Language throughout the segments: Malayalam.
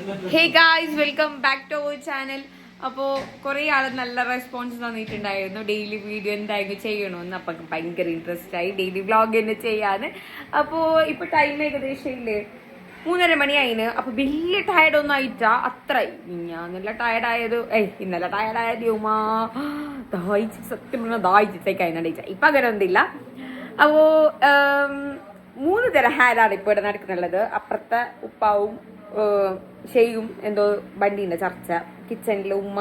Hey guys, welcome back to our channel. അപ്പോൾ കുറേ ആൾ നല്ല റെസ്പോൺസ് തന്നിട്ടുണ്ടായിരുന്നു ഡെയിലി വീഡിയോ എന്തായാലും ചെയ്യണമെന്ന്. അപ്പം ഭയങ്കര ഇൻട്രസ്റ്റ് ആയി ഡെയിലി വ്ളോഗ് തന്നെ ചെയ്യാൻ. അപ്പോൾ ഇപ്പോൾ ടൈം ഏകദേശം ഇല്ലേ 3:30 മണിയായിന്. അപ്പോൾ വലിയ ടയർഡൊന്നും ആയിട്ടാ അത്രയായി. ഞാൻ നല്ല ടയർഡായത് ഇന്നലെ ടയർഡായത് ഉമാ ദാഹിച്ച് സത്യം പറഞ്ഞാൽ ദാഹിച്ചിട്ടേക്കായി. ഇപ്പം അങ്ങനെ ഒന്നില്ല. അപ്പോൾ 3 തരം ഹാരാണ് ഇപ്പോൾ ഇവിടെ നടക്കുന്നുള്ളത്. അപ്പുറത്തെ ഉപ്പാവും ഷെയ്യും എന്തോ വണ്ടീൻ്റെ ചർച്ച, കിച്ചണിൽ ഉമ്മ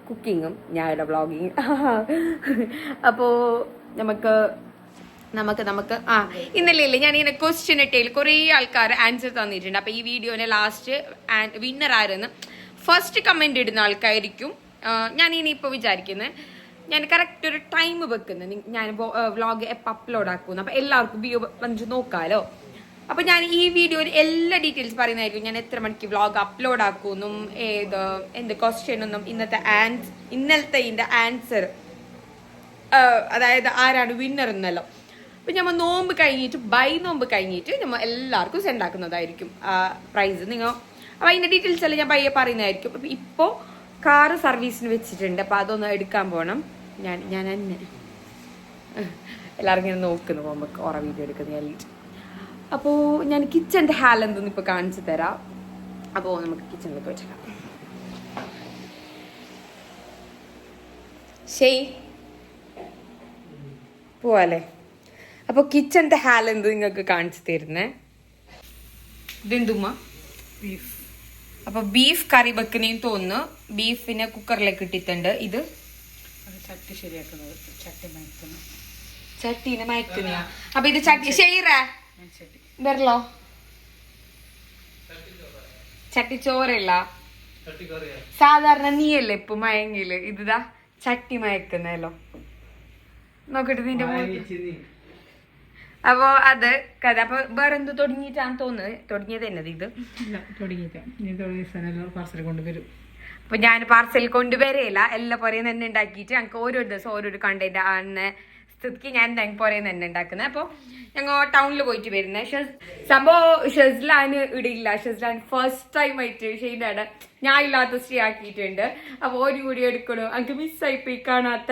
കുക്കിങ്ങും ഞാനുള്ള വ്ളോഗിങ്. അപ്പോൾ നമുക്ക് ഇന്നലെ ഞാനിങ്ങനെ ക്വസ്റ്റ്യൻ ഇട്ടതിൽ കുറേ ആൾക്കാർ ആൻസർ തന്നിട്ടുണ്ട്. അപ്പോൾ ഈ വീഡിയോനെ ലാസ്റ്റ് വിന്നർ ആരെന്ന് ഫസ്റ്റ് കമൻറ്റ് ഇടുന്ന ആൾക്കായിരിക്കും. ഞാൻ ഇനിയിപ്പോൾ വിചാരിക്കുന്നത് ഞാൻ കറക്റ്റ് ഒരു ടൈം വെക്കുന്നത്, ഞാൻ വ്ളോഗ് എപ്പോൾ അപ്ലോഡ് ആക്കുന്നു. അപ്പോൾ എല്ലാവർക്കും വ്യൂ വന്നിട്ട് നോക്കാമല്ലോ. അപ്പോൾ ഞാൻ ഈ വീഡിയോയിൽ എല്ലാ ഡീറ്റെയിൽസ് പറയുന്നതായിരിക്കും. ഞാൻ എത്ര മണിക്ക് വ്ളോഗ് അപ്ലോഡ് ആക്കുമെന്നും എന്ത് ക്വസ്റ്റ്യനൊന്നും ഇന്നലത്തെ ആൻസർ, അതായത് ആരാണ് വിന്നർ എന്നല്ലോ. അപ്പം നമ്മൾ നോമ്പ് കഴിഞ്ഞിട്ട് നമ്മൾ എല്ലാവർക്കും സെൻഡ് ആക്കുന്നതായിരിക്കും പ്രൈസ്. അപ്പോൾ അതിൻ്റെ ഡീറ്റെയിൽസ് എല്ലാം ഞാൻ പയ്യെ പറയുന്നതായിരിക്കും. അപ്പം ഇപ്പോൾ കാറ് സർവീസിന് വെച്ചിട്ടുണ്ട്. അപ്പോൾ അതൊന്ന് എടുക്കാൻ പോകണം. ഞാൻ തന്നെ എല്ലാവരും ഇങ്ങനെ നോക്കുന്നു പോകുമ്പോൾ ഓറ വീഡിയോ എടുക്കുന്നത് ഞാൻ. അപ്പോൾ ഞാൻ കിച്ചൻ്റെ ഹാൽ എന്തെന്ന് ഇപ്പോൾ കാണിച്ചു തരാം. അപ്പോൾ നമുക്ക് കിച്ചണിലേക്ക് വെച്ചേക്കാം. ശരി പോവാല്ലേ. അപ്പോൾ കിച്ചൻ്റെ ഹാൽ എന്ത് നിങ്ങൾക്ക് കാണിച്ചു തരുന്നേ. ഇതെന്തുമ്മ ബീഫ്. അപ്പോൾ ബീഫ് കറി വെക്കുന്നേന്ന് തോന്നുന്നു. ബീഫിനെ കുക്കറിലേക്ക് ഇട്ടിട്ടുണ്ട്. ഇത് ചട്ടി ശരിയാക്കുന്നത്, ചട്ടീനെ മയക്കുന്ന. അപ്പൊ ഇത് ചട്ടി ശരിറേ വരല്ലോ. ചട്ടി ചോറല്ല, സാധാരണ നീയല്ലേ ഇപ്പൊ മയങ്ങില്. ഇതാ ചട്ടി മയക്കുന്നല്ലോ. നോക്കട്ടെ നിന്റെ. അപ്പൊ അത് കഥ. അപ്പൊ വേറെന്ത് തുടങ്ങിയിട്ടാണ് തോന്നുന്നത്. തുടങ്ങിയത് തന്നെ ഇത് പാർസൽ കൊണ്ടുവരും. അപ്പൊ ഞാൻ പാർസൽ കൊണ്ടുവരയില്ല. എല്ലാം പുറകെ തന്നെ ഉണ്ടാക്കിയിട്ട് ഞങ്ങൾക്ക് ഓരോ ദിവസം ഓരോരു കണ്ടന്റ് ആണ് സ്ഥിതിക്ക് ഞാൻ പുറകെ തന്നെ ഉണ്ടാക്കുന്നത്. അപ്പോൾ ഞങ്ങൾ ടൗണിൽ പോയിട്ട് വരുന്നത്. സംഭവം ഷെസ്ലാൻ ഇടിയില്ല. ഷെസ്ലാൻ ഫസ്റ്റ് ടൈം ആയിട്ട് ഷെയ്ഡാണ് ഞാൻ ഇല്ലാത്ത സ്റ്റേ ആക്കിയിട്ടുണ്ട്. അപ്പോൾ ഓന് കൂടി എടുക്കണു. എനിക്ക് മിസ്സായിപ്പോയി കാണാത്ത.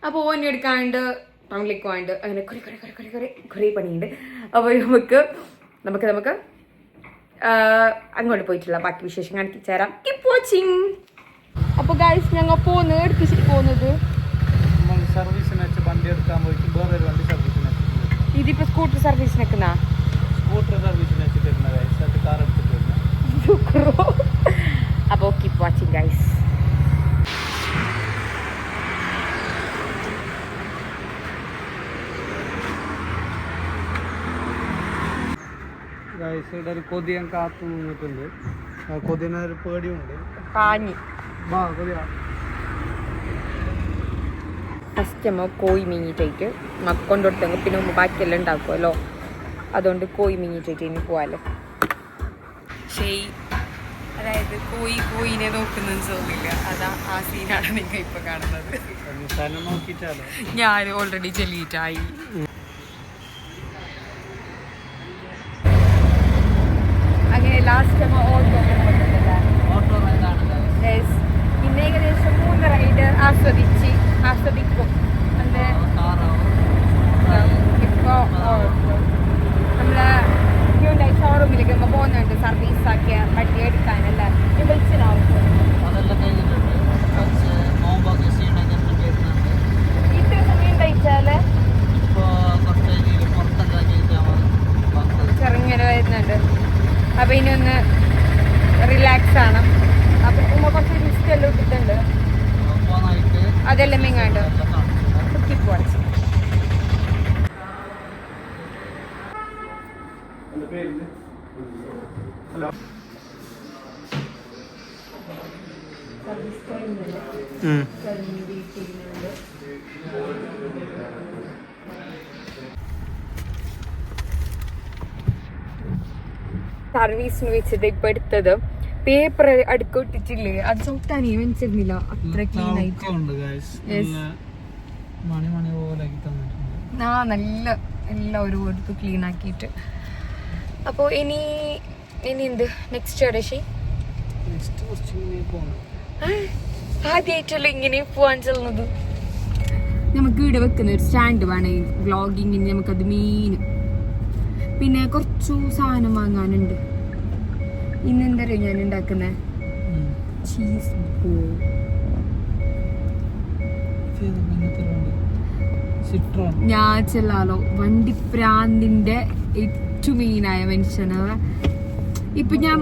അപ്പോൾ ഓന് എടുക്കാണ്ട് ടൗണിലേക്ക് പോകാണ്ട് അങ്ങനെ കുറേ പണിയുണ്ട്. അപ്പോൾ നമുക്ക് അങ്ങോട്ട് പോയിട്ടുള്ള ബാക്കി വിശേഷം കാണിച്ചു തരാം. Keep watching. അപ്പോൾ ഗൈസ് ഞങ്ങൾ എടുപ്പിച്ചിട്ട് പോകുന്നത് ഇതിപ്പോ സ്കൂട്ടർ സർവീസിന് വെക്കുന്ന അപ്പോൾ കീപ് വാച്ചിങ് ഗൈസ്. ഇവിടെ ഒരു കൊതിയൻ കാത്തു നിന്നിട്ടുണ്ട്. കൊതിനൊരു പേടിയുണ്ട്. പാഞ്ഞി ഫസ്റ്റ് കോഴി മീങ്ങിട്ടായിട്ട് കൊണ്ടുകൊടുത്തെങ്കിൽ പിന്നെ ബാക്കിയെല്ലാം ഉണ്ടാക്കുമല്ലോ. അതുകൊണ്ട് കോഴി മീങ്ങിട്ടായിട്ട് ഇനി പോവാല്ലോ. ശരി, അതായത് കോയിനെ നോക്കുന്നതെന്ന് തോന്നില്ല. അതാ ആ സീനാണ് നിങ്ങൾ ഇപ്പൊ കാണുന്നത്. ഞാൻ ഓൾറെഡി ചെല്ലിയിട്ടായി. അങ്ങനെ ലാസ്റ്റ് ഇന്ന് ഏകദേശം 3 റൈഡ് ആസ്വദിക്കും. ഇപ്പോൾ നമ്മള് ഹ്യൂണ്ടായി ഷോറൂമിലേക്ക് പോകുന്നുണ്ട്. സർവീസാക്കിയ വണ്ടി എടുക്കാനല്ല വിളിച്ചിനാവും. ഇത്ര സമയം കഴിച്ചാല് ചെറുങ്ങനെ വരുന്നുണ്ട്. അപ്പൊ ഇനി ഒന്ന് റിലാക്സ് ആണ്. അപ്പൊ കുറച്ച് ലിസ്റ്റ് എല്ലാം ഇട്ടിട്ടുണ്ട്. അതെല്ലാം മെങ്ങാണ്ട് വാച്ച്. സർവീസിന് വെച്ചിട്ട് ഇപ്പൊ എടുത്തത് പേപ്പർ അടുക്കിട്ടിട്ടില്ലേ, അത് ചവിട്ടാനേ മനസ്സിരുന്നില്ല. അത്ര ക്ലീൻ ആയിട്ട് നല്ല എല്ലാം ഒരു എടുത്ത് ക്ലീൻ ആക്കിയിട്ട്. അപ്പോൾ ഇനി എന്ത് നെക്സ്റ്റ് ഇടശി നെക്സ്റ്റ് കുറച്ച് ഇങ്ങനെ പോകണം. ആദ്യമായിട്ടല്ലോ ഇങ്ങനെ പോവാൻ ചെല്ലുന്നത്. നമുക്ക് ഇവിടെ വെക്കുന്ന ഒരു സ്റ്റാൻഡ് വേണം വ്ളോഗിങ്ങിന്, നമുക്കത് മെയിൻ. പിന്നെ കുറച്ചു സാധനം വാങ്ങാനുണ്ട്. ഇന്നെന്താ പറയുക ഞാൻ ഉണ്ടാക്കുന്നത് ചീസ് ബോൾ. ഞാൻ ചെല്ലാലോ വണ്ടിപ്രാന്തിന്റെ ഏറ്റവും മെയിനായ മനുഷ്യനാണ്. ഇപ്പൊ ഞാൻ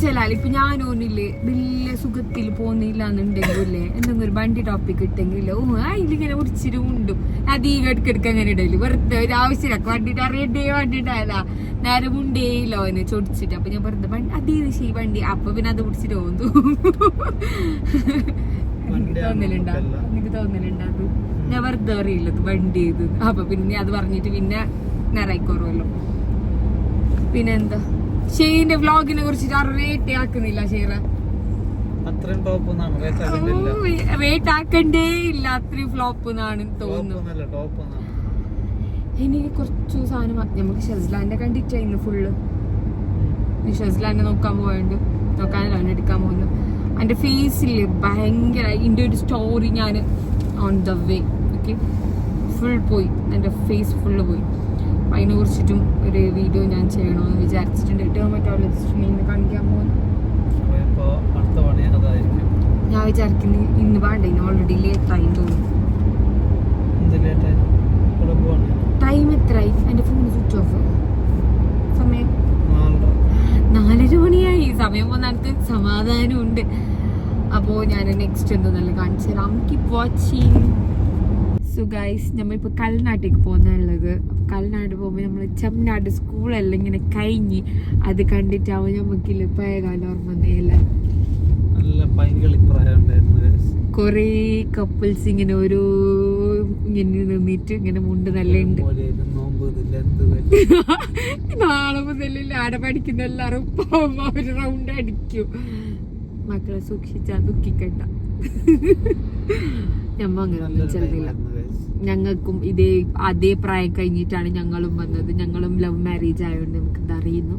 ചെല്ലാലോ. ഇപ്പൊ ഞാൻ ഓനില്ലേ വലിയ സുഖത്തിൽ പോന്നില്ല എന്നുണ്ടെങ്കിലേ എന്തെങ്കിലും ഒരു വണ്ടി ടോപ്പിക് ഇട്ടെങ്കിൽ അതിലിങ്ങനെ കുടിച്ചിട്ട് ഉണ്ടും അധികം എടുക്കെടുക്ക അങ്ങനെ ഇടയില്ല. വെറുതെ ഒരു ആവശ്യമില്ല. വണ്ടിട്ട് അറിയണ്ടേ വണ്ടിട്ടായല്ല നേരെ മുണ്ടേയില്ല ഓന് ചൊടിച്ചിട്ട്. അപ്പൊ ഞാൻ വെറുതെ അതീത് ചെയ് വണ്ടി. അപ്പൊ പിന്നെ അത് കുടിച്ചിട്ട് തോന്നു. തോന്നലുണ്ടാ എനിക്ക് തോന്നലുണ്ടാ അത് ഞാൻ വെറുതെ അറിയില്ലത് വണ്ടി ഇത്. അപ്പൊ പിന്നെ അത് പറഞ്ഞിട്ട് പിന്നെ നിറയിക്കോറുമല്ലോ. പിന്നെന്താ ഷെയ്ന്റെ വ്ളോഗിനെ കുറിച്ചിട്ട് റേറ്റ് ആക്കുന്നില്ല ഷെയ്റ. റേറ്റ് ആക്കണ്ടേ ഇല്ല. അത്രയും ഫ്ലോപ്പ് എന്നാണ് തോന്നുന്നു. എനിക്ക് കുറച്ചു സാധനം നമുക്ക് ഷെസ്ലാൻഡ് കണ്ടിട്ടായിരുന്നു ഫുള്ള്. ഷെസ്ലാൻഡ് നോക്കാൻ പോയുണ്ട്. നോക്കാനല്ല അവൻ എടുക്കാൻ പോകുന്നു. എൻ്റെ ഫേസിൽ ഭയങ്കര ഇതിൻ്റെ ഒരു സ്റ്റോറി ഞാൻ on the way okay full പോയി. എൻ്റെ ഫേസ് ഫുള്ള് പോയി. അപ്പം അതിനെ കുറിച്ചിട്ടും ഒരു വീഡിയോ ഞാൻ ചെയ്യണമെന്ന് വിചാരിച്ചിട്ടുണ്ട്. ഡെർമറ്റോളജിസ്റ്റിനെ കാണിക്കാൻ പോകുന്നു. ഞാൻ വിചാരിക്കുന്നു ഇന്ന് വേണ്ട. ഇന്ന് ഓൾറെഡി ലേറ്റ് ആയി തോന്നുന്നു. ടൈം എത്രയായി? എൻ്റെ ഫോൺ സ്വിച്ച് ഓഫ്. സമയം 4:30 മണിയായി. സമയം പോകുന്ന എനിക്ക് സമാധാനം ഉണ്ട്. അപ്പോൾ ഞാൻ നെക്സ്റ്റ് എന്തോ നല്ല കാണിച്ചു തരാം. Keep watching. സോ ഗൈസ് നമ്മളിപ്പോൾ കൽനാട്ടിലേക്ക് പോകുന്നുള്ളത്. കൽനാട് പോകുമ്പോൾ നമ്മൾ ചെമ്മനാട് സ്കൂളെല്ലാം ഇങ്ങനെ കഴിഞ്ഞ് അത് കണ്ടിട്ടാവും നമുക്കില്ല പഴയകാല ഓർമ്മ വന്നേല്ല. കുറേ കപ്പിൾസ് ഇങ്ങനെ ഓരോ ഇങ്ങനെ നിന്നിട്ട് ഇങ്ങനെ മുണ്ട് നല്ല ഉണ്ട്. നാളെ മുതലില്ല ആടെ പഠിക്കുന്ന എല്ലാവരും പോകുമ്പോ ഒരു റൗണ്ട് അടിക്കും. മക്കളെ സൂക്ഷിച്ചാ ദുഃഖിക്കണ്ട. ഞമ്മ അങ്ങനെ ചെറുതില്ല. ഞങ്ങൾക്കും അതേ പ്രായം കഴിഞ്ഞിട്ടാണ് ഞങ്ങളും വന്നത്. ഞങ്ങളും ലവ് മാരേജ് ആയതുകൊണ്ട് നമുക്ക് ഇതറിയുന്നു.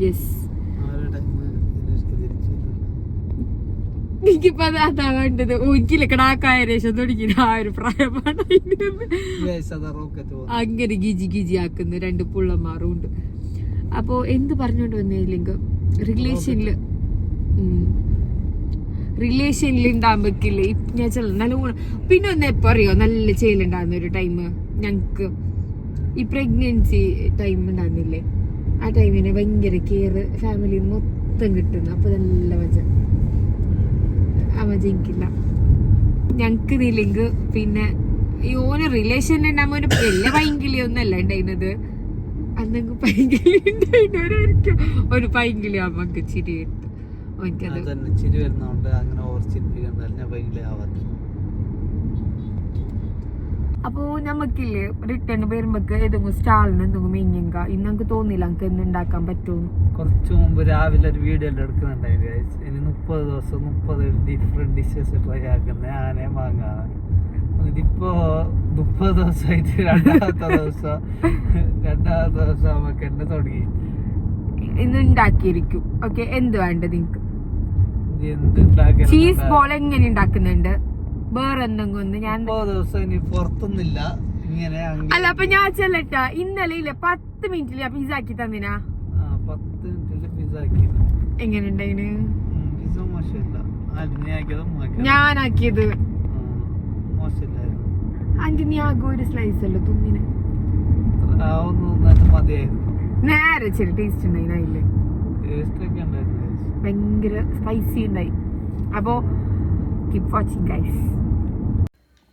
യെസ് എനിക്കിപ്പോ അതാ വേണ്ടത്. ഒരിക്കലും കടാക്കായ രേഷം തുടങ്ങിയ ആ ഒരു പ്രായമാണ്. അങ്ങനെ ഗിജി ആക്കുന്ന 2 പുള്ളന്മാരും ഉണ്ട്. അപ്പോ എന്ത് പറഞ്ഞോണ്ട് വന്നില്ലെങ്കിൽ റിലേഷനിൽ ഉണ്ടാകുമ്പോക്കില്ലേ ഞാൻ നല്ല പിന്നെ ഒന്ന് എപ്പോ അറിയോ നല്ല ചെയ്യലുണ്ടാകുന്ന ഒരു ടൈം ഞങ്ങക്ക് ഈ പ്രഗ്നൻസി ടൈം ഉണ്ടാകുന്നില്ലേ. ആ ടൈമിന് ഭയങ്കര കെയർ ഫാമിലി മൊത്തം കിട്ടുന്നു. അപ്പൊ നല്ല മജ എനിക്കില്ല. ഞങ്ങക്ക് ഇതില്ലെങ്കിൽ പിന്നെ ഈ ഓന് റിലേഷനിലുണ്ടാകുമ്പോ ഒരു വലിയ പൈങ്കിളി ഒന്നല്ല ഉണ്ടായിരുന്നത്. അന്നെങ്കിൽ പൈങ്കിളി ഉണ്ടായിരുന്നവരായിരിക്കും. ഒരു പൈങ്കിളി അമ്മക്ക് ചിരി എടുത്ത് ചിരി വരുന്നോണ്ട് അങ്ങനെ അപ്പൊ നമുക്കില്ലേ റിട്ടേൺ വരുമ്പോ ഏതെങ്കിലും സ്റ്റാളിന് എന്തെങ്കിലും മെയിങ്ങ ഇന്ന് നമുക്ക് തോന്നില്ല നമുക്ക് എന്ത് ഉണ്ടാക്കാൻ പറ്റുമെന്ന്. കുറച്ചു മുമ്പ് രാവിലെ ഒരു വീഡിയോ എല്ലാം എടുക്കുന്നുണ്ടായിരുന്നു. ഇനി 30 ദിവസം 30 ഡിഫറെന്റ് ഡിഷസ് ട്രൈ ആക്കുന്ന ആനെ വാങ്ങാൻ. ഇതിപ്പോ 30 ദിവസമായിട്ട് രണ്ടാമത്തെ ദിവസം നമുക്ക് എന്നെ തുടങ്ങി. ഇന്ന് ഉണ്ടാക്കിയിരിക്കും. ഓക്കെ എന്ത് വേണ്ടത് നിങ്ങക്ക്? ചീസ് ബോൾ എങ്ങനെ ഉണ്ടാക്കുന്നുണ്ട് വേറെ എന്തെങ്കിലും ഞാൻ പുറത്തൊന്നില്ല ഇങ്ങനെ. അല്ല അപ്പൊ ഞാൻ ചെല്ലട്ടാ ഇന്നലെ ഇല്ല 10 മിനിറ്റില് പിസ്സ ആക്കി തന്നിനാ. 10 മിനിറ്റില് പിസ്സ ആക്കി. എങ്ങനെ ഉണ്ടായിന്? പിസ്സ മോശമില്ല. ഞാനാക്കിയത് മോശമില്ലായിരുന്നു. അഞ്ച് നീ ആകെ ഒരു സ്ലൈസ് അല്ലോ തിന്നിന്. മതിയായിരുന്നു. നേരെ ചെറിയ ടേസ്റ്റ് ഉണ്ടായില്ലേ? ഭയങ്കര സ്പൈസി ഉണ്ടായി. അപ്പോ കീപ് വാച്ചിങ് ഗൈസ്.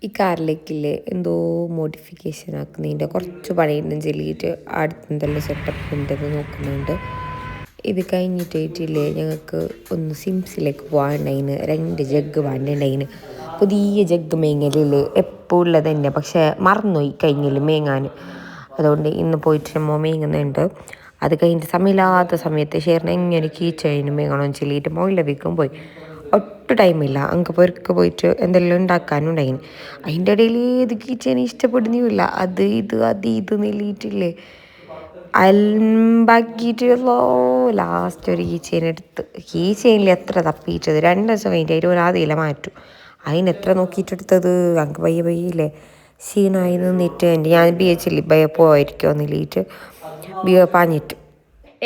ഈ കാറിലേക്കില്ലേ എന്തോ മോഡിഫിക്കേഷൻ ആക്കുന്നതിൻ്റെ കുറച്ച് പണിയുണ്ടെന്ന് ചെല്ലിയിട്ട് അടുത്തെന്തെല്ലാം സെറ്റപ്പ് ഉണ്ടെന്ന് നോക്കുന്നുണ്ട്. ഇത് കഴിഞ്ഞിട്ടില്ലേ ഞങ്ങൾക്ക് ഒന്ന് സിംസിലേക്ക് പോകാനുണ്ടായിന്. 2 ജഗ് വേണ്ടിണ്ടായിന്. പുതിയ ജഗ് മേങ്ങലില്ലേ എപ്പോൾ ഉള്ളത് തന്നെ. പക്ഷെ മറന്നുപോയി കഴിഞ്ഞില്ല മേങ്ങാൻ. അതുകൊണ്ട് ഇന്ന് പോയിട്ട് നമ്മൾ മേങ്ങുന്നുണ്ട്. അത് കഴിഞ്ഞിട്ട് സമയമില്ലാത്ത സമയത്ത് ഷെയറിന് എങ്ങനെ കീച്ചതിന് മേങ്ങണമെന്ന് ചൊല്ലിയിട്ട് മൊയിലവിക്കും പോയി. ഒട്ടും ടൈമില്ല. അങ്ങ് പൊരുക്ക് പോയിട്ട് എന്തെല്ലാം ഉണ്ടാക്കാനും ഉണ്ടായിന്. അതിൻ്റെ ഇടയിൽ ഏത് കീച്ചേനെ ഇഷ്ടപ്പെടുന്നില്ല. അത് ഇത് നെല്ലിയിട്ടില്ലേ അലമ്പാക്കിയിട്ടുള്ളോ ലാസ്റ്റ് ഒരു കീ ചെയിൻ എടുത്ത് കീ ചെയിനിൽ എത്ര തപ്പിയിട്ടത് 2 ദിവസം കഴിഞ്ഞിട്ട് അതിൽ ഒരാതില മാറ്റും അതിന് എത്ര നോക്കിയിട്ടെടുത്തത് അങ്ങ് പയ്യല്ലേ ക്ഷീണമായി നിന്നിട്ട് എൻ്റെ ഞാൻ BH പോയിരിക്കുമോ എന്നില്ലിട്ട് പാഞ്ഞിട്ട്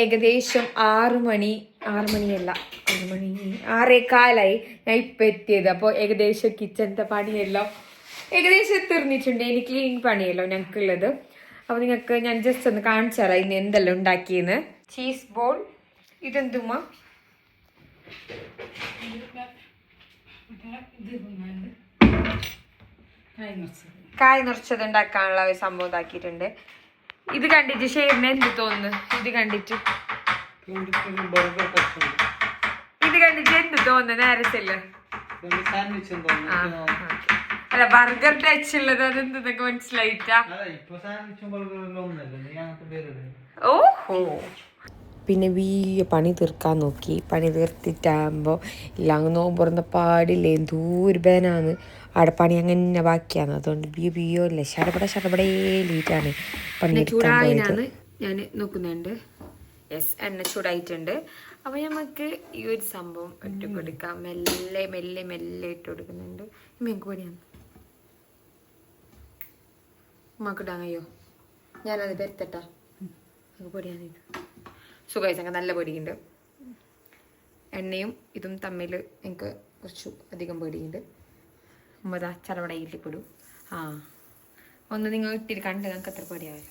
ഏകദേശം 6 മണിയല്ല 6:15 ഞാൻ ഇപ്പം എത്തിയത്. അപ്പോൾ ഏകദേശം കിച്ചണിൻ്റെ പണിയെല്ലാം ഏകദേശം തീർന്നിട്ടുണ്ട്. ഇനി ക്ലീനിങ് പണിയല്ലോ ഞങ്ങൾക്കുള്ളത്. അപ്പോൾ നിങ്ങൾക്ക് ഞാൻ ജസ്റ്റ് ഒന്ന് കാണിച്ചു തരാം ഇന്ന് എന്തെല്ലാം ഉണ്ടാക്കിയെന്ന്. ചീസ് ബോൾ, ഇതെന്തുമ്മ കായ് നിറച്ചത് ഉണ്ടാക്കാനുള്ള ഒരു സംഭവം ഇതാക്കിയിട്ടുണ്ട്. ഇത് കണ്ടിട്ട് ഷെയറിന് എന്ത് തോന്നുന്നു? ഇത് കണ്ടിട്ട് എന്ത് തോന്നുന്നു? നേരത്തില്ല അല്ല ബർഗർ ടച്ച് ഉള്ളത് അതെന്തൊക്കെ മനസ്സിലായിട്ടാ? ഓഹോ. പിന്നെ വലിയ പണി തീർക്കാൻ നോക്കി. പണി തീർത്തിട്ടാകുമ്പോൾ ഇല്ല അങ്ങ് നോമ്പുറന്ന പാടില്ലേ എന്തോരു ബേനാന്ന് അവിടെ പണി അങ്ങനെ ബാക്കിയാണ്. അതുകൊണ്ട് ബിയോ അല്ലേ ഷടപടേലിട്ടാണ് പണി എടുക്കാൻ പോയത്. ഞാൻ നോക്കുന്നുണ്ട്. യെസ്, എണ്ണ ചൂടായിട്ടുണ്ട്. അപ്പോൾ നമുക്ക് ഈ ഒരു സംഭവം ഇട്ട് കൊടുക്കാം. മെല്ലെ മെല്ലെ മെല്ലെ ഇട്ട് കൊടുക്കുന്നുണ്ട്. മെങ്ക് പൊടിയാണ് ഉമ്മാക്കിടാൻ കഴിയോ? ഞാനത് പെരുത്തട്ടാ. മെങ്ക് പൊടിയാണിത്. സുഖമായിച്ചങ്ങ നല്ല പൊടിയുണ്ട്. എണ്ണയും ഇതും തമ്മിൽ എനിക്ക് കുറച്ച് അധികം പൊടിയുണ്ട്. ഉമ്മതാ ചടപടയില്ലിപ്പെടും. ഒന്ന് നിങ്ങൾ ഇട്ടിട്ട് കണ്ട് ഞങ്ങൾക്ക് എത്ര പൊടിയാവില്ല.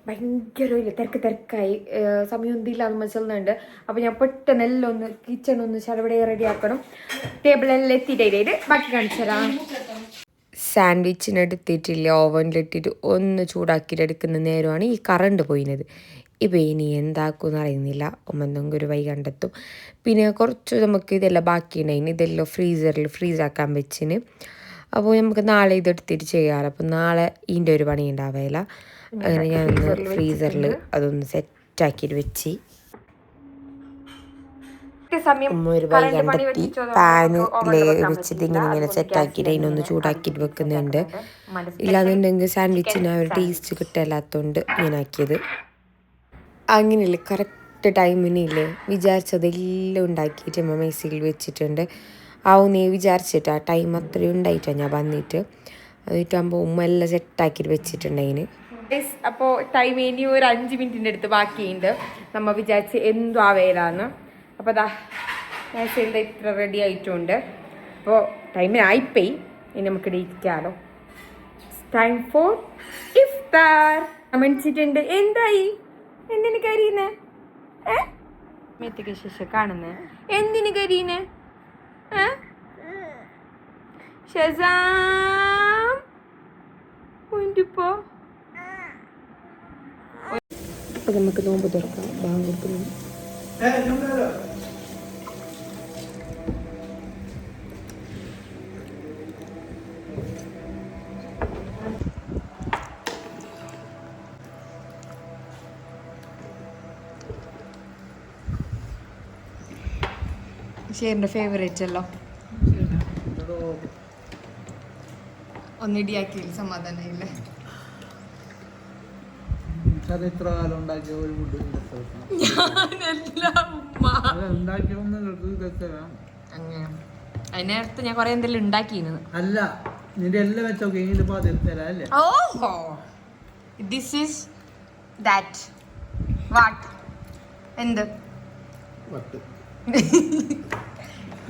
ഭയങ്കര തിരക്കായി സമയം ഒന്നില്ല എന്ന് മനസ്സിലുന്നുണ്ട്. അപ്പോൾ ഞാൻ പെട്ടെന്ന് എല്ലാം ഒന്ന് കിച്ചൺ ഒന്ന് ചടപട റെഡി ആക്കണം. ടേബിളെല്ലാം എത്തിയിട്ട് ബാക്കി കാണിച്ചു തരാം. സാൻഡ്വിച്ചിനെടുത്തിട്ടില്ല ഓവനിലിട്ടിട്ട് ഒന്ന് ചൂടാക്കിയിട്ട് എടുക്കുന്ന നേരമാണ് ഈ കറണ്ട് പോയിനത്. ഇപ്പോൾ ഇനി എന്താക്കുമെന്ന് അറിയുന്നില്ല. എന്തെങ്കിലും ഒരു വഴി കണ്ടെത്തും. പിന്നെ കുറച്ച് നമുക്ക് ഇതെല്ലാം ബാക്കിയുണ്ടായിന്. ഇതെല്ലാം ഫ്രീസാക്കാൻ വെച്ചിന്. അപ്പോൾ നമുക്ക് നാളെ ഇതെടുത്തിട്ട് ചെയ്യാറ്. അപ്പോൾ നാളെ ഇതിൻ്റെ ഒരു പണി ഉണ്ടാവില്ല. അങ്ങനെ ഞാനൊന്ന് ഫ്രീസറിൽ അതൊന്ന് സെറ്റാക്കിയിട്ട് വെച്ച് ഒരു വൈ കണ്ടെത്തി പാനിൽ വെച്ചിട്ട് ഇങ്ങനെ സെറ്റാക്കിയിട്ട് അതിനൊന്ന് ചൂടാക്കിയിട്ട് വെക്കുന്നുണ്ട്. ഇല്ലാന്നുണ്ടെങ്കിൽ സാൻഡ്വിച്ചിന് ആ ഒരു ടേസ്റ്റ് കിട്ടില്ലാത്തതുകൊണ്ട് ഇങ്ങനെ ആക്കിയത്. അങ്ങനെയല്ലേ കറക്റ്റ് ടൈമിനില്ലേ വിചാരിച്ചതെല്ലാം ഉണ്ടാക്കിയിട്ട് മെസ്സിൽ വെച്ചിട്ടുണ്ട്. ആവുന്നേ വിചാരിച്ചിട്ട് ആ ടൈം അത്രയും ഉണ്ടായിട്ടാണ് ഞാൻ വന്നിട്ട്. എന്നിട്ടാകുമ്പോൾ ഉമ്മ എല്ലാം സെറ്റാക്കിയിട്ട് വെച്ചിട്ടുണ്ട് അതിന്. അപ്പോൾ ടൈം ഇനി ഒരു 5 മിനിറ്റിൻ്റെ അടുത്ത് ബാക്കിയുണ്ട്. നമ്മൾ വിചാരിച്ച് എന്തും ആവേലാന്ന്. അപ്പോൾ അതാ മെസ്സിൽ ഇത്ര റെഡി ആയിട്ടുണ്ട്. അപ്പോൾ ടൈമിനായിപ്പോയി. ഇനി നമുക്ക് ഇരിക്കാമല്ലോ. ടൈം ഫോർ ഇഫ്താർ. മനസ്സിട്ടുണ്ട് എന്തായി? എന്തിനു കരിയുന്നേ? മെത്തിക്ക് ശേഷം കാണുന്നേ എന്തിനു കരിയുന്നേ? ഷസാം ഉണ്ടിപ്പോ. അപ്പോൾ നമുക്ക് നോമ്പ് തുറക്കാം. ബാങ്കുന്നു ഷെയറിൻ്റെ ഫേവറേറ്റ് അല്ലോ. ഒന്നിടിയാക്കിയില്ല സമാധാനമില്ല. ഇത്ര കാലം ഉണ്ടാക്കിയ ഒരു അതിനകത്ത് ഞാൻ കുറെ എന്തെങ്കിലും ഉണ്ടാക്കിയിരുന്നത് അല്ല നിന്റെ എല്ലാം വെച്ചോക്കെ. ഓഹോ, ദിസ് ഈസ് ദാറ്റ് വാട്ട് എന്ത്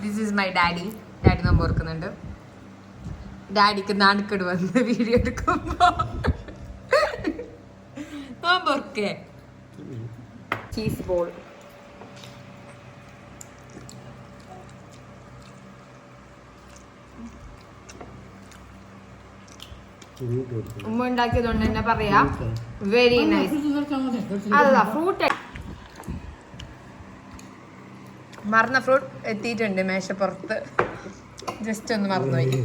this is my daddy. Daddy നമ്മൾ ഓർക്കുന്നുണ്ട്. ഡാഡിക്ക് നാണക്കേട് വന്ന് വീഡിയോ എടുക്കുമ്പോ നോമ്പോർക്കേ. ചീസ് ബോൾ ഉമ്മ ഉണ്ടാക്കിയതുകൊണ്ട് തന്നെ പറയാ വെരി നൈസ്. അല്ല ഫ്രൂട്ട് മറന്ന ഫ്രൂട്ട് എത്തിയിട്ടുണ്ട് മേശപ്പുറത്ത്. ജസ്റ്റ് ഒന്ന് മറന്നുപോയി.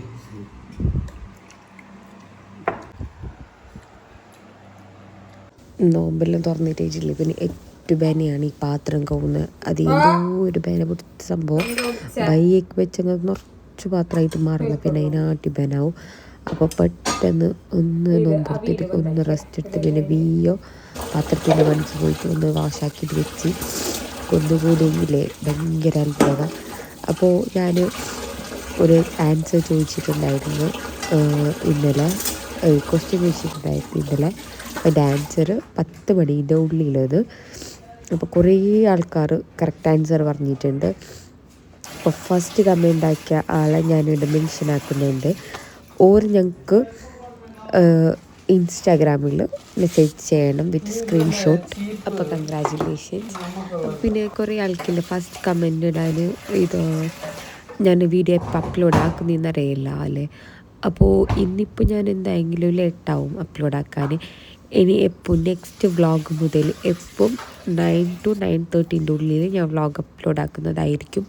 നോമ്പെല്ലാം തുറന്നിട്ടില്ല. പിന്നെ 8 ബേനയാണ് ഈ പാത്രം കവുന്നത്. അത് എന്തോ ഒരു ബേന പിടിച്ച സംഭവം ബൈക്ക് വെച്ചങ്ങ് നിറച്ച് പാത്രമായിട്ട് മാറുന്നത്. പിന്നെ അതിനാട്ടി ബേനാവും. അപ്പോൾ പെട്ടെന്ന് ഒന്ന് നോമ്പെടുത്തിട്ട് ഒന്ന് റെസ്റ്റ് എടുത്ത് പിന്നെ വീയോ പാത്രത്തിൻ്റെ പണിക്ക് പോയിട്ട് ഒന്ന് വാഷാക്കിയിട്ട് വെച്ച് ഒന്നുകൂടിയെങ്കിലേ ഭയങ്കര അത്ഭുതം. അപ്പോൾ ഞാൻ ഒരു ആൻസർ ചോദിച്ചിട്ടുണ്ടായിരുന്നു ഇന്നലെ, ക്വസ്റ്റ്യൻ ചോദിച്ചിട്ടുണ്ടായിരുന്നു ഇന്നലെ. അതിൻ്റെ ആൻസർ 10 മണീൻ്റെ ഉള്ളിലത്. അപ്പോൾ കുറേ ആൾക്കാർ കറക്റ്റ് ആൻസർ പറഞ്ഞിട്ടുണ്ട്. അപ്പോൾ ഫസ്റ്റ് കമൻ്റ് ആക്കിയ ആളെ ഞാനിവിടെ മെൻഷൻ ആക്കുന്നുണ്ട്. ഓർ ഞങ്ങൾക്ക് ഇൻസ്റ്റാഗ്രാമിൽ മെസ്സേജ് ചെയ്യണം വിത്ത് സ്ക്രീൻഷോട്ട്. അപ്പോൾ കൺഗ്രാജുലേഷൻസ്. പിന്നെ കുറേ ആൾക്കില്ല ഫസ്റ്റ് കമൻ്റ് ഇടാൻ ഇത് ഞാൻ വീഡിയോ എപ്പോൾ അപ്ലോഡ് ആക്കുന്നതെന്നറിയില്ല അല്ലേ. അപ്പോൾ ഇന്നിപ്പോൾ ഞാൻ എന്തായെങ്കിലും ലേറ്റാവും അപ്ലോഡ് ആക്കാൻ. ഇനി എപ്പോൾ നെക്സ്റ്റ് വ്ളോഗ് മുതൽ എപ്പം 9 to 9:30 ഉള്ളിൽ ഞാൻ വ്ളോഗ് അപ്ലോഡ് ആക്കുന്നതായിരിക്കും.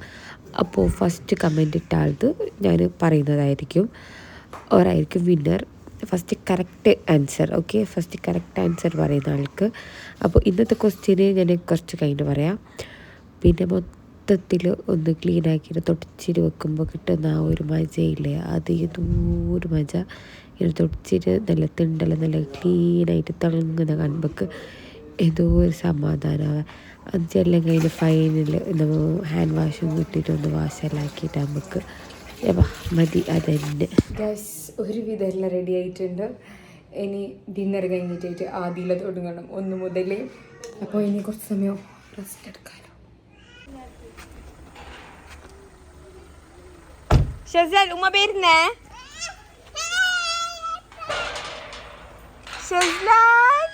അപ്പോൾ ഫസ്റ്റ് കമൻ്റ് ഇട്ട ആൾക്ക് ഞാൻ പറയുന്നതായിരിക്കും, ഓരായിരിക്കും winner. First correct answer, okay, first correct answer പറയുന്ന ആൾക്ക്. അപ്പോൾ ഇന്നത്തെ ക്വസ്റ്റ്യന് ഞാൻ കുറച്ച് കഴിഞ്ഞ് പറയാം. പിന്നെ മൊത്തത്തിൽ ഒന്ന് ക്ലീൻ ആക്കിയിട്ട് തുടച്ചിട്ട് വെക്കുമ്പോൾ കിട്ടുന്ന ആ ഒരു മജയില്ലേ, അത് ഏതൊരു മജ. ഇങ്ങനെ തുടച്ചിട്ട് നല്ല തിണ്ടെല്ലാം നല്ല ക്ലീനായിട്ട് തിളങ്ങുന്ന കാണുമ്പോൾ ഏതോ ഒരു സമാധാനമാണ്. അഞ്ചെല്ലാം കഴിഞ്ഞ് ഫൈനൽ നമ്മൾ ഹാൻഡ് വാഷും കിട്ടിയിട്ട് ഒന്ന് വാഷെല്ലാം ആക്കിയിട്ട് നമുക്ക് മതി. അതന്നെ ഗൈസ്, ഒരുവിധം എല്ലാം റെഡി ആയിട്ടുണ്ട്. ഇനി ഡിന്നർ കഴിഞ്ഞിട്ടായിട്ട് ആദ്യം തുടങ്ങണം 1 മുതൽ. അപ്പോൾ ഇനി കുറച്ച് സമയം റെസ്റ്റ് എടുക്കാമല്ലോ. ഷെസാൻ ഉമ്മ പേരുന്നേ ഷെസ്ലാൻ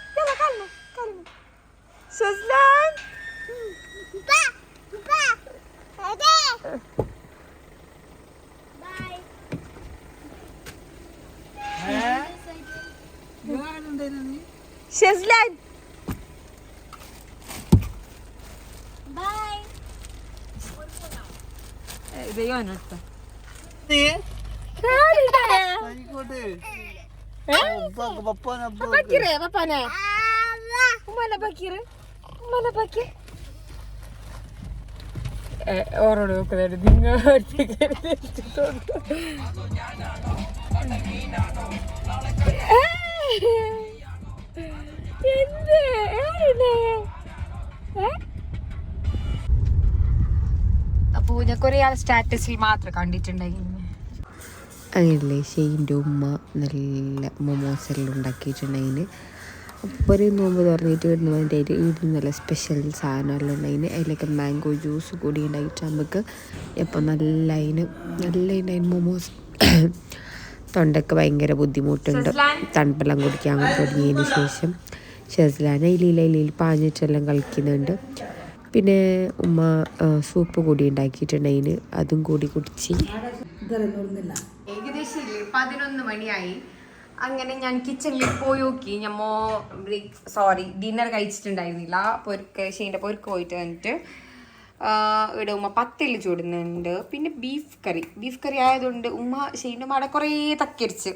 ഷെസ്ലാൻ ഷെസ്ലാൻ ഇതയോനടുത്ത ഓരോട് നോക്കുന്നത് നിങ്ങൾ അപ്പോൾ ഞാൻ കുറേ ആൾ സ്റ്റാറ്റസിൽ മാത്രം കണ്ടിട്ടുണ്ടായിരുന്നു. അങ്ങനെയല്ലേ ഷെയ്ൻ്റെ ഉമ്മ നല്ല മൊമോസെല്ലാം ഉണ്ടാക്കിയിട്ടുണ്ടതിന്. അപ്പോൾ ഒരു നോമ്പ് തുറന്നിട്ട് വരുന്ന വേണ്ടിയിട്ട് ഇത് നല്ല സ്പെഷ്യൽ സാധനമെല്ലാം ഉണ്ടായിന്. അതിലൊക്കെ മാംഗോ ജ്യൂസ് കൂടി ഉണ്ടായിട്ട് നമുക്ക് ഇപ്പോൾ നല്ല അതിന് മൊമോസ് തൊണ്ടയ്ക്ക് ഭയങ്കര ബുദ്ധിമുട്ടുണ്ട്. തണുപ്പെല്ലാം കുടിക്കാൻ തുടങ്ങിയതിന് ശേഷം ഷെസ്ലാൻ അതിൽ പാഞ്ഞിട്ടെല്ലാം കളിക്കുന്നുണ്ട്. പിന്നെ ഉമ്മ സൂപ്പ് കൂടി ഉണ്ടാക്കിയിട്ടുണ്ടതിന് അതും കൂടി കുടിച്ച് ഏകദേശം 11 മണിയായി. അങ്ങനെ ഞാൻ കിച്ചണിൽ പോയി നോക്കി. ഡിന്നർ കഴിച്ചിട്ടുണ്ടായിരുന്നില്ല. ഷെയ്ൻ്റെ പൊരുക്ക് പോയിട്ട് വന്നിട്ട് ഇവിടെ ഉമ്മ പത്തിൽ ചൂടുന്നുണ്ട്. പിന്നെ ബീഫ് കറി ആയതുകൊണ്ട് ഉമ്മ ഷെയ്ൻ്റെ ഉമ്മ അവിടെ കുറേ തക്കരിച്ച്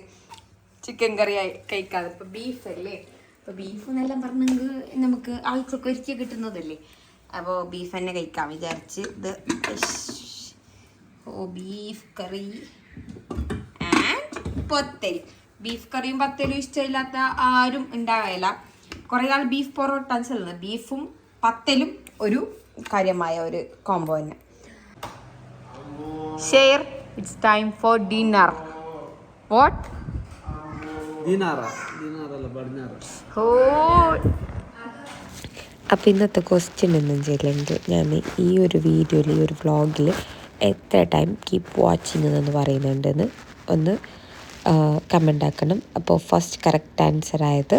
ചിക്കൻ കറി കഴിക്കാതെ. ഇപ്പോൾ ബീഫല്ലേ, അപ്പോൾ ബീഫ് എന്നെല്ലാം പറഞ്ഞെങ്കിൽ നമുക്ക് ആൾക്കൊക്കെ ഒരുക്കി കിട്ടുന്നതല്ലേ. അപ്പോൾ ബീഫ് തന്നെ കഴിക്കാൻ വിചാരിച്ച് ഇത് ബീഫ് കറി ആൻഡ് പൊത്തൽ. ബീഫ് കറിയും പത്തലും ഇഷ്ടമില്ലാത്ത ആരും ഉണ്ടാകില്ല. കുറേ ആൾ ബീഫ് പൊറോട്ട ചെല്ലുന്നത്. ബീഫും പത്തലും ഒരു കാര്യമായ ഒരു കോംബോ തന്നെ. Share, it's time for dinner. What ഓ. അപ്പോൾ ഇന്നത്തെ ക്വസ്റ്റ്യൻ എന്നും ചെയ്യലുണ്ട്. ഞാൻ ഈ ഒരു വീഡിയോയിൽ ഈ ഒരു വ്ളോഗിൽ എത്ര ടൈം കീപ്പ് വാച്ചിങ് എന്ന് പറയുന്നുണ്ടെന്ന് ഒന്ന് കമൻ്റ് ആക്കണം. അപ്പോൾ ഫസ്റ്റ് കറക്റ്റ് ആൻസർ ആയത്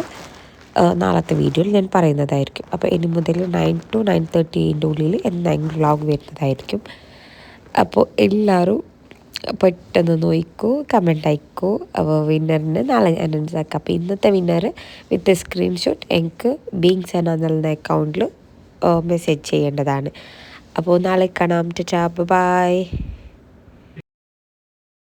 നാളത്തെ വീഡിയോയിൽ ഞാൻ പറയുന്നതായിരിക്കും. അപ്പോൾ ഇനി മുതൽ 9 to 9:30 ഉള്ളിൽ എന്തെങ്കിലും വ്ളോഗ് വരുന്നതായിരിക്കും. അപ്പോൾ എല്ലാവരും പെട്ടെന്ന് നോക്കൂ, കമൻ്റ് അയക്കൂ. അപ്പോൾ വിന്നറിന് നാളെ ഞാൻ അനൗൺസ് ആക്കാം. അപ്പോൾ ഇന്നത്തെ വിന്നർ വിത്ത് സ്ക്രീൻഷോട്ട് എനിക്ക് ബീങ്സ് എന്നുള്ള അക്കൗണ്ടിൽ മെസ്സേജ് ചെയ്യേണ്ടതാണ്. അപ്പോൾ നാളെ കാണാം. ടാറ്റാ, ബൈ.